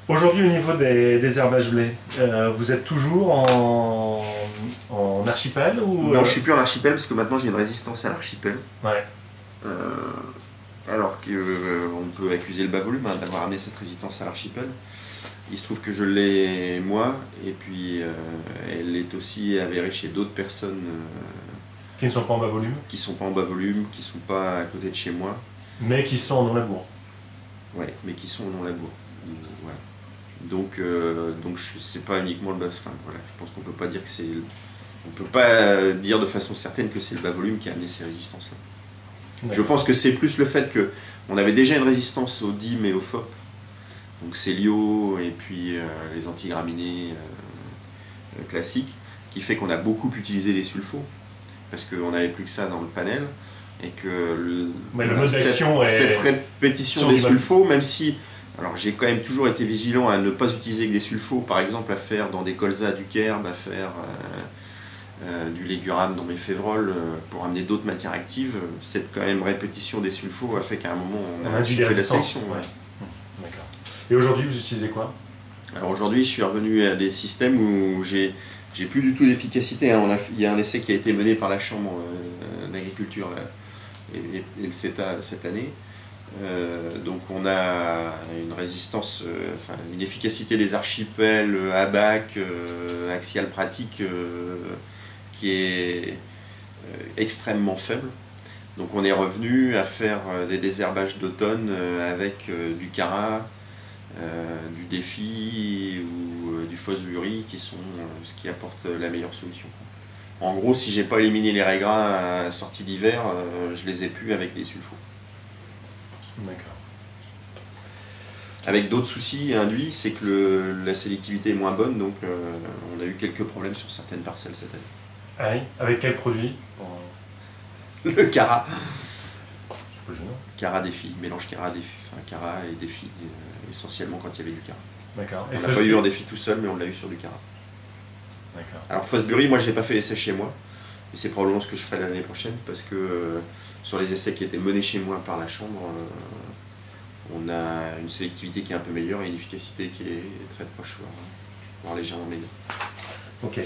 Aujourd'hui, au niveau des herbages blés, vous êtes toujours en archipel ou Non, je suis plus en archipel parce que maintenant j'ai une résistance à l'archipel. Ouais, Euh, alors qu'on peut accuser le bas volume d'avoir amené cette résistance à l'archipel. Il se trouve que je l'ai moi, et puis elle est aussi avérée chez d'autres personnes qui ne sont pas en bas volume, qui sont pas en bas volume, qui sont pas à côté de chez moi. mais qui sont en non-labour. Ouais, mais qui sont dans la bourre. Voilà. Donc c'est pas uniquement le bas. Enfin, voilà, je pense qu'on peut pas dire que c'est. On peut pas dire de façon certaine que c'est le bas volume qui a amené ces résistances-là. Je pense que c'est plus le fait que on avait déjà une résistance au DIM et au FOP, donc Célio et puis les antigraminés classiques, qui fait qu'on a beaucoup utilisé les sulfos parce qu'on n'avait plus que ça dans le panel. Et que cette répétition des sulfos, même si, alors j'ai quand même toujours été vigilant à ne pas utiliser que des sulfos, par exemple à faire dans des colzas du Kerb, à faire du légurame dans mes févroles pour amener d'autres matières actives, cette quand même répétition des sulfos a fait qu'à un moment on a fait la sélection. Ouais. D'accord. Et aujourd'hui vous utilisez quoi? Alors aujourd'hui je suis revenu à des systèmes où j'ai plus du tout d'efficacité. Hein. Il y a un essai qui a été mené par la Chambre d'agriculture et le CETA cette année. Donc on a une résistance, enfin une efficacité des archipels ABAC, axial pratique, qui est extrêmement faible. Donc on est revenu à faire des désherbages d'automne avec du Cara, du Défi ou du Fosbury qui sont ce qui apporte la meilleure solution. En gros, si j'ai pas éliminé les raigrins à sortie d'hiver, je les ai plus avec les sulfos. D'accord. Avec d'autres soucis induits, c'est que la sélectivité est moins bonne, donc on a eu quelques problèmes sur certaines parcelles cette année. Ah oui, avec quel produit? Le Cara. C'est pas gênant. Cara Défi, mélange Cara Défi, enfin Cara et Défi, essentiellement quand il y avait du Cara. D'accord. On n'a pas eu un Défi tout seul, mais on l'a eu sur du Cara. D'accord. Alors Fosbury, moi j'ai pas fait l'essai chez moi, mais c'est probablement ce que je ferai l'année prochaine, parce que sur les essais qui étaient menés chez moi par la Chambre, on a une sélectivité qui est un peu meilleure et une efficacité qui est très proche, voire légèrement meilleure. Ok.